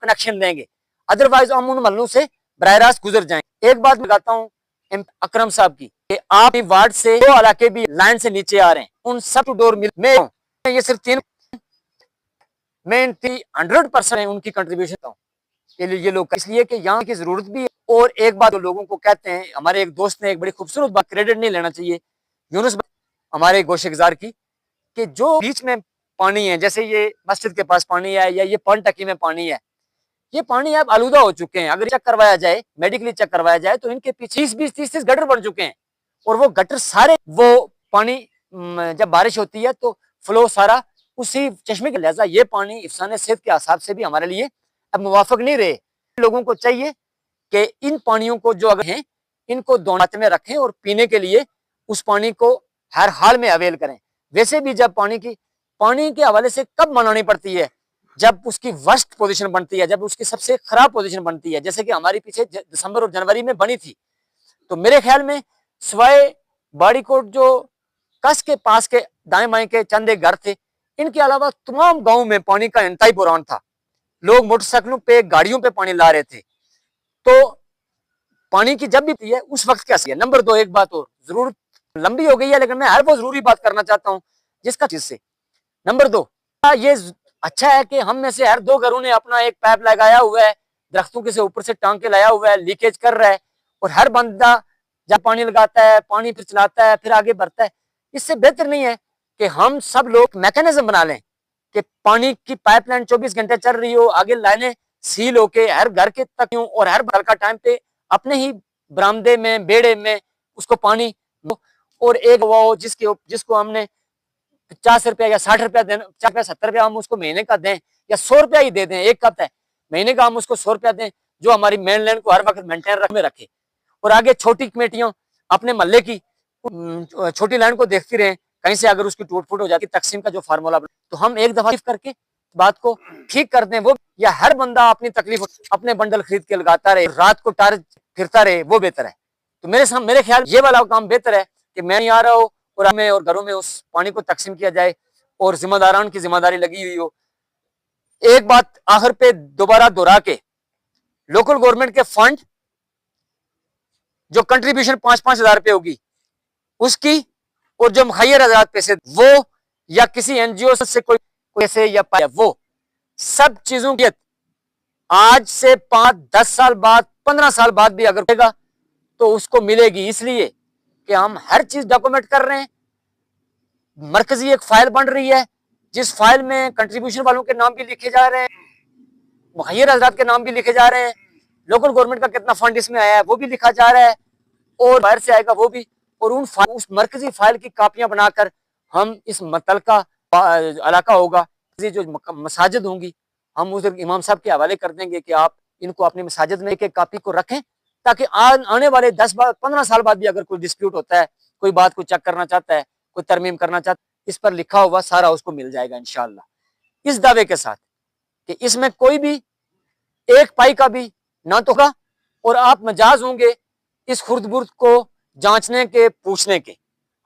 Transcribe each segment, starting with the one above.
Connection देंगे, otherwise हम उन महलों से बराह रास्त गुजर जाएंगे। एक बात बताता हूँ अकरम साहब की, कि आप वार्ड से 2 इलाके भी लाइन से नीचे आ रहे हैं, उन सब डोर मिल में ये सिर्फ 3 मैं 100% उनकी कंट्रीब्यूशन के लिए ये लोग, इसलिए कि यहाँ की जरूरत भी है। और एक बात लोगों को कहते हैं, हमारे एक दोस्त ने एक बड़ी खूबसूरत बात, क्रेडिट नहीं लेना चाहिए यूनुस हमारे गोशेगुजार की, कि जो बीच में पानी है, जैसे ये मस्जिद के पास पानी है या ये पान टकी में पानी है, ये पानी अब आलूदा हो चुके हैं। अगर चेक करवाया जाए, मेडिकली चेक करवाया जाए, तो इनके पीछे 20-20-30 गटर बन चुके हैं। और वो गटर सारे, वो पानी जब बारिश होती है तो फ्लो सारा उसी चश्मे के, लिहाजा ये पानी इफ्सान सेहत के हिसाब से भी हमारे लिए अब मुवाफिक नहीं रहे। लोगों को चाहिए कि इन पानियों को जो अगर हैं, इनको दोनाते में रखें और पीने के लिए उस पानी को हर हाल में अवेल करें। वैसे भी जब पानी के हवाले से कब मनानी पड़ती है, जब उसकी वर्स्ट पोजीशन बनती है, जब उसकी सबसे खराब पोजीशन बनती है, जैसे कि हमारी पीछे दिसंबर और जनवरी में बनी थी। तो मेरे ख्याल में सिवाय बाड़ीकोट जो कस के पास के दाएं बाएं के चंद एक घर थे, इनके अलावा तमाम गांव में पानी का इंतहाई बुरान था। लोग मोटरसाइकिलों पे, गाड़ियों पे पानी ला रहे थे। तो पानी की जब भी है उस वक्त कैसी है। नंबर 2, एक बात और, जरूर लंबी हो गई है लेकिन मैं हर वो जरूरी बात करना चाहता हूँ जिसका चीज से। नंबर 2, ये अच्छा है कि हम में से हर 2 घरों ने अपना एक पाइप लगाया हुआ है, दरख्तों के से ऊपर से टांग के लाया हुआ है, लीकेज कर रहा है, और हर बंदा जब पानी लगाता है, पानी फिर चलाता है, फिर आगे बढ़ता है। इससे बेहतर नहीं है कि हम सब लोग मैकेनिज्म बना लें कि पानी की पाइपलाइन 24 घंटे चल रही हो, आगे लाइनें सील होके हर घर के तक यूं, और हर घर का टाइम पे अपने ही बरामदे में, बेड़े में उसको पानी। और एक वो जिसको हमने 50 रुपया या 60 रुपया देना, 50 रुपया 70 रुपया हम उसको महीने का दें, या 100 रुपया ही दे दें, एक कप है महीने का, हम उसको 100 रुपया दें, जो हमारी मेन लाइन को हर वक्त मेंटेन रखे। और आगे छोटी कमेटियां अपने मोहल्ले की छोटी लाइन को देखती रहे, कहीं से अगर उसकी टूट फूट हो जाती, तकसीम का जो फार्मूला तो हम एक दफा करके बात को ठीक कर दें, वो, या हर बंदा अपनी तकलीफ अपने बंडल खरीद के लगाता रहे, रात को टार फिरता रहे, वो बेहतर है। तो मेरे ख्याल ये वाला काम बेहतर है कि मैं नहीं आ रहा हूँ और हमें और घरों में उस पानी को तकसीम किया जाए और जिम्मेदारान की जिम्मेदारी लगी हुई हो। एक बात आखिर पे दोबारा दोहरा के, लोकल गवर्नमेंट के फंड जो कंट्रीब्यूशन 5-5 हजार रुपये होगी उसकी, और जो मुखैर हज़रात पैसे वो, या किसी एनजीओ से कोई पैसे या पाया, वो सब चीजों की आज से 5-10 साल बाद, 15 साल बाद भी अगर होगा तो उसको मिलेगी, इसलिए कि हम हर चीज डॉक्यूमेंट कर रहे हैं। मरकजी एक फाइल बन रही है जिस फाइल में कंट्रीब्यूशन वालों के नाम भी लिखे जा रहे हैं, मुखैर हज़रात के नाम भी लिखे जा रहे हैं, लोकल गवर्नमेंट का कितना फंड इसमें आया है वो भी लिखा जा रहा है, और बाहर से आएगा वो भी। और उस मरकजी फाइल की कापियां बनाकर हम इस मुतलका इलाका होगा, जो मसाजिद होंगी, हम उस इमाम साहब के हवाले कर देंगे कि आप इनको अपनी मसाजिद में एक कापी को रखें, ताकि आने वाले 10-15 साल बाद भी अगर कोई डिस्प्यूट होता है, कोई बात को चेक करना चाहता है, कोई तरमीम करना चाहता है, इस पर लिखा हुआ सारा उसको मिल जाएगा इंशाअल्लाह, इस दावे के साथ कि इसमें कोई भी एक पाई का भी ना तो होगा, और आप मजाज होंगे इस खुर्द-बुर्द को जांचने के, पूछने के।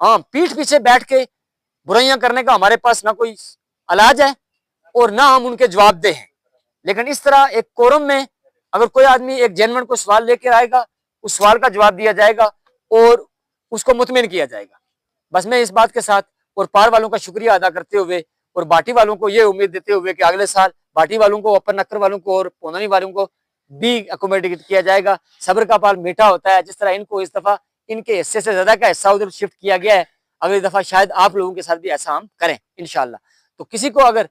हाँ, पीठ पीछे बैठ के बुराइयां करने का हमारे पास ना कोई इलाज है और ना हम उनके जवाबदेह हैं, लेकिन इस तरह एक कोरम में अगर कोई आदमी एक जेन्युइन को सवाल लेकर आएगा, उस सवाल का जवाब दिया जाएगा और उसको मुतमिन किया जाएगा। बस मैं इस बात के साथ और पार वालों का शुक्रिया अदा करते हुए और बाटी वालों को ये उम्मीद देते हुए कि अगले साल बाटी वालों को, अपर नक्कर वालों को और पोनानी वालों को भी अकोमोडेट किया जाएगा। सब्र का फल मीठा होता है, जिस तरह इनको इस दफा इनके हिस्से से ज्यादा का हिस्सा उधर शिफ्ट किया गया है, अगली दफा शायद आप लोगों के साथ भी ऐसा हम करें इंशाल्लाह। तो किसी को अगर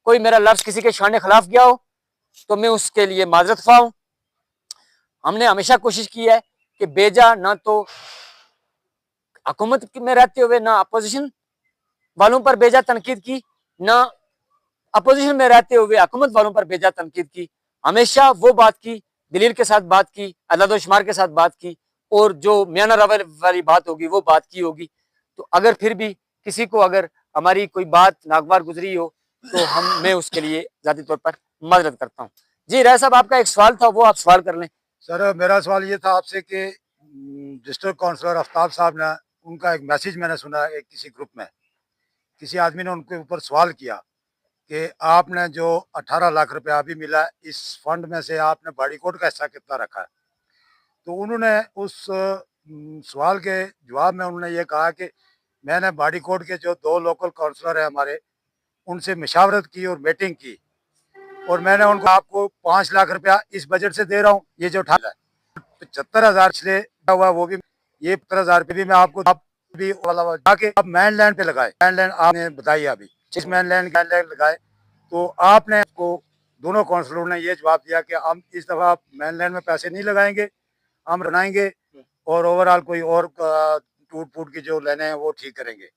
कोई मेरा लफ्ज किसी के शान खिलाफ गया हो तो मैं उसके लिए माजरत ख्वाह हूं। हमने हमेशा कोशिश की है कि बेजा ना तो हुकूमत में रहते हुए ना अपोजिशन वालों पर बेजा तनकीद की, ना अपोजिशन में रहते हुए हुकूमत वालों पर बेजा तनकीद की। हमेशा वो बात की, दलील के साथ बात की, अदद शुमार के साथ बात की, और जो मियाना रवल वाली बात होगी वो बात की होगी। तो अगर फिर भी किसी को अगर हमारी कोई बात नागवार गुजरी हो तो मैं उसके लिए जाती तौर पर मदद करता हूँ। जी राय साहब, आपका एक सवाल था, वो आप सवाल कर लें। सर, मेरा सवाल ये था आपसे कि डिस्ट्रिक्ट काउंसलर आफ्ताब साहब ने, उनका एक मैसेज मैंने सुना एक किसी ग्रुप में, किसी आदमी ने उनके ऊपर सवाल किया कि आपने जो 18 लाख रुपया अभी मिला, इस फंड में से आपने बाड़ीकोट का हिस्सा कितना रखा है? तो उन्होंने उस सवाल के जवाब में उन्होंने ये कहा कि मैंने बाड़ीकोट के जो 2 लोकल काउंसलर हैं हमारे, उनसे मशावरत की और मीटिंग की, और मैंने उनको आपको 5 लाख रुपया इस बजट से दे रहा हूँ। ये जो 75,000 पिछले हुआ वो भी, ये 15,000 रुपये भी मैं आपको, आप भी वाला जाके आप मैन लैंड पे लगाए। मैन लैंड आपने बताई अभी, जिस मैन लैंड लगाए, तो आपने को दोनों काउंसलरों ने ये जवाब दिया कि हम इस दफा मैन लैंड में पैसे नहीं लगाएंगे, हम बनाएंगे और ओवरऑल कोई और टूट फूट की जो लेने हैं वो ठीक करेंगे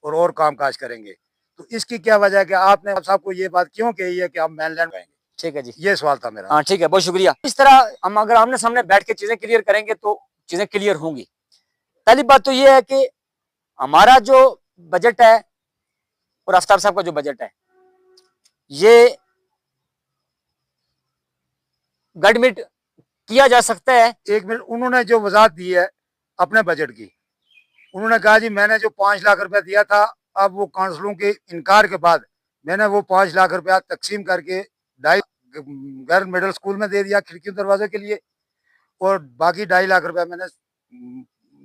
और काम काज करेंगे। तो इसकी क्या वजह है कि आपने साहब को ये बात क्यों कही है कि हम मैन लैंड लगाएंगे? ठीक है जी, ये सवाल था मेरा। हाँ ठीक है, बहुत शुक्रिया। इस तरह हम अगर आमने सामने बैठ के चीजें क्लियर करेंगे तो चीजें क्लियर होंगी। पहली बात तो ये है कि हमारा जो बजट है और आफ्ताब साहब का जो बजट है, ये गडमिट किया जा सकता है। एक मिनट, उन्होंने जो वजाहत दी है अपने बजट की, उन्होंने कहा जी मैंने जो 5 लाख रुपया दिया था, अब वो काउंसलों के इनकार के बाद मैंने वो 5 लाख रुपया तकसीम करके 2.5 गर्ल मिडिल स्कूल में दे दिया खिड़की दरवाजे के लिए, और बाकी 2.5 लाख रुपया मैंने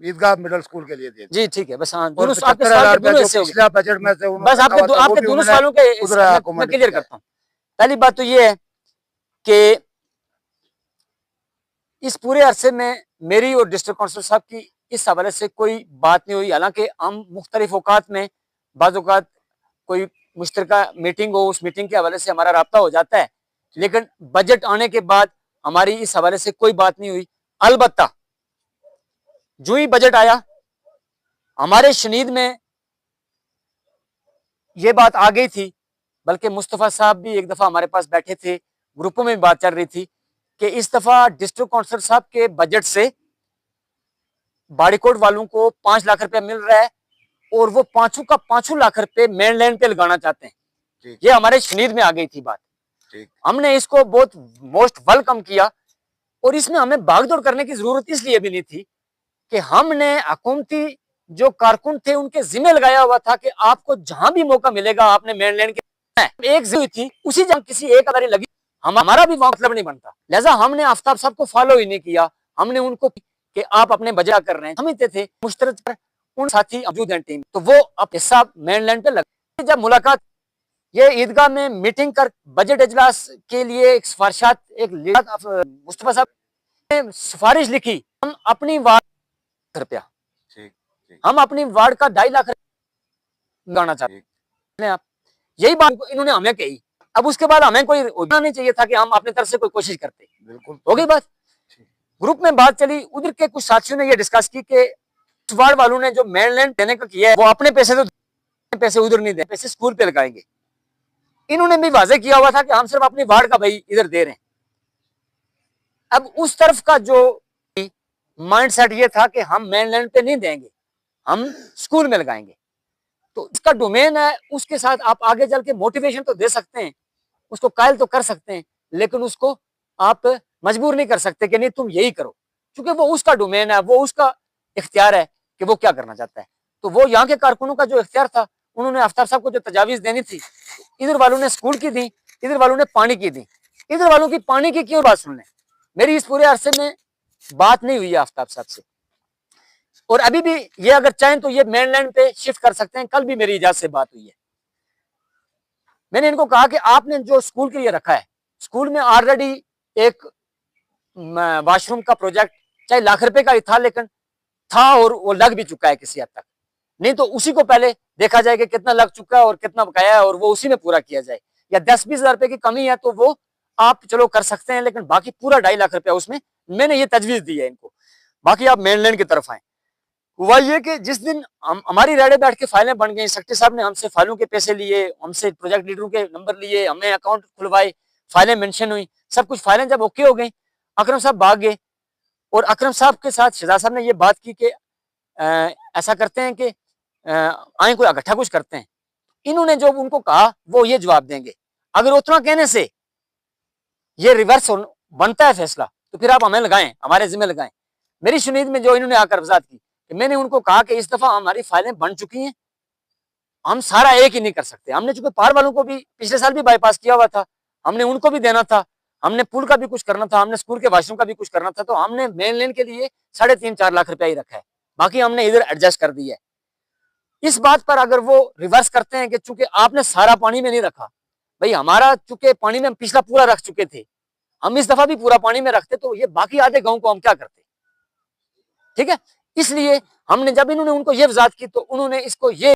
ईदगाह मिडिल स्कूल के लिए दे दिया। जी ठीक है, बस हाँ, और दोनों 75,000 रुपया जो हिस्से हो गए। पिछला बजट में से बस आपके दोनों सवालों के मैं क्लियर करता हूँ। पहली बात तो ये है कि इस पूरे अरसे में मेरी और डिस्ट्रिक्ट काउंसिलर साहब की इस हवाले से कोई बात नहीं हुई। हालांकि हम मुख्तलिफ औकात में बाज़ औकात कोई मुश्तरका मीटिंग हो, उस मीटिंग के हवाले से हमारा राब्ता हो जाता है, लेकिन बजट आने के बाद हमारी इस हवाले से कोई बात नहीं हुई। अलबत्ता जो ही बजट आया, हमारे शनीद में ये बात आ गई थी, बल्कि मुस्तफ़ा साहब भी एक दफा हमारे पास बैठे थे, ग्रुपों में बात चल रही थी कि इस दफा डिस्ट्रिक्ट काउंसिलर साहब के बजट से बाड़ीकोट वालों को 5 लाख रुपया मिल रहा है और वो 5 लाख रुपए मेनलैंड पे लगाना चाहते हैं। ये हमारे शनीद में आ गई थी बात। हमने इसको बहुत मोस्ट वेलकम किया और इसमें हमें भागदौड़ करने की जरूरत इसलिए भी नहीं थी कि हमने हुकूमती जो कारकुन थे उनके जिम्मे लगाया हुआ था कि आपको जहां भी मौका मिलेगा आपने मेनलैंड के एक जरूरत थी, उसी जगह किसी एक अदारी लगी, हमारा भी मतलब नहीं बनता। लिहाजा हमने आफ्ताब साहब को फॉलो ही नहीं किया। हमने उनको कि आप अपने बजा कर रहे हैं, समझते थे मुश्तरक उन साथी मौजूद हैं टीम, तो वो अब हिस्सा मेनलैंड पे लगे। जब मुलाकात ये ईदगाह में मीटिंग कर बजट इजलास के लिए एक सिफारिशात, एक मुस्तफा साहब ने सिफारिश लिखी, हम अपनी वार्ड रुपया, हम अपनी वार्ड का 2.5 लाख लगाना चाहते हैं। आप यही बात इन्होंने हमें कही। अब उसके बाद हमें कोई होना नहीं चाहिए था कि हम अपनी तरफ से कोई कोशिश करते। बिल्कुल हो गई बात। ग्रुप में बात चली, उधर के कुछ साथियों ने ये डिस्कस की कि वार्ड वालों ने जो मेनलैंड देने का किया है वो अपने पैसे, तो पैसे उधर नहीं दे, पैसे स्कूल पे लगाएंगे। इन्होंने भी वाजे किया हुआ था कि हम सिर्फ अपनी वार्ड का भाई इधर दे रहे हैं। अब उस तरफ का जो माइंडसेट ये था कि हम मेनलैंड पे नहीं देंगे, हम स्कूल में लगाएंगे। तो इसका डोमेन है, उसके साथ आप आगे चल के मोटिवेशन तो दे सकते हैं, उसको कायल तो कर सकते हैं, लेकिन उसको आप मजबूर नहीं कर सकते कि नहीं तुम यही करो, क्योंकि वो उसका डोमेन है, वो उसका इख्तियार है कि वो क्या करना चाहता है। तो वो यहाँ के कारकुनों का जो इख्तियार था, उन्होंने आफ्ताब साहब को जो तजावीज देनी थी, इधर वालों ने स्कूल की दी, इधर वालों ने पानी की दी। इधर वालों की पानी की क्यों बात सुन लें, मेरी इस पूरे अरसे में बात नहीं हुई है आफ्ताब साहब से, और अभी भी ये अगर चाहें तो ये मेनलैंड पे शिफ्ट कर सकते हैं। कल भी मेरी इजाजत से बात हुई है। मैंने इनको कहा कि आपने जो स्कूल के लिए रखा है, स्कूल में ऑलरेडी एक वॉशरूम का प्रोजेक्ट चाहे लाख रुपए का ही था, लेकिन था और वो लग भी चुका है किसी हद तक। नहीं तो उसी को पहले देखा जाए कि कितना लग चुका है और कितना बकाया है, और वो उसी में पूरा किया जाए। या 10-20 हजार रुपए की कमी है तो वो आप चलो कर सकते हैं, लेकिन बाकी पूरा 2.5 लाख रुपया उसमें मैंने ये तजवीज दी है इनको। बाकी आप मेनलैंड की तरफ आए। हुआ ये कि जिस दिन हमारी रेडे बैठ के फाइलें बन गई, सेक्रेटरी साहब ने हमसे फाइलों के पैसे लिए, हमसे प्रोजेक्ट लीडरों के नंबर लिए, हमें अकाउंट खुलवाए, फाइलें मेंशन हुई, सब कुछ फाइलें जब ओके हो गई, अकरम साहब भाग गए और अकरम साहब के साथ शहजाद साहब ने ये बात की कि ऐसा करते हैं कि आए कोई इकट्ठा कुछ करते हैं। इन्होंने जो उनको कहा वो ये जवाब देंगे। अगर उतना कहने से ये रिवर्स बनता है फैसला तो फिर आप हमें लगाएं, हमारे जिम्मे लगाएं। मेरी सुनीद में जो इन्होंने आकर वजाहत की कि मैंने उनको कहा कि इस दफा हमारी फाइलें बन चुकी हैं, हम सारा एक ही नहीं कर सकते। हमने चूंकि पार वालों को भी पिछले साल भी बाईपास किया हुआ था, हमने उनको भी देना था, हमने पुल का भी कुछ करना था, हमने स्कूल के वॉशरूम का भी कुछ करना था, तो हमने मेन लेन के लिए 3.5-4 लाख रुपया ही रखा है, बाकी हमने इधर एडजस्ट कर दिया है। इस बात पर अगर वो रिवर्स करते हैं कि चूंकि आपने सारा पानी में नहीं रखा, भाई हमारा चूंकि पानी में हम पिछला पूरा रख चुके थे, हम इस दफा भी पूरा पानी में रखते तो ये बाकी आधे गांव को हम क्या करते। ठीक है, इसलिए हमने जब इन्होंने उनको ये वजाहत की तो उन्होंने इसको ये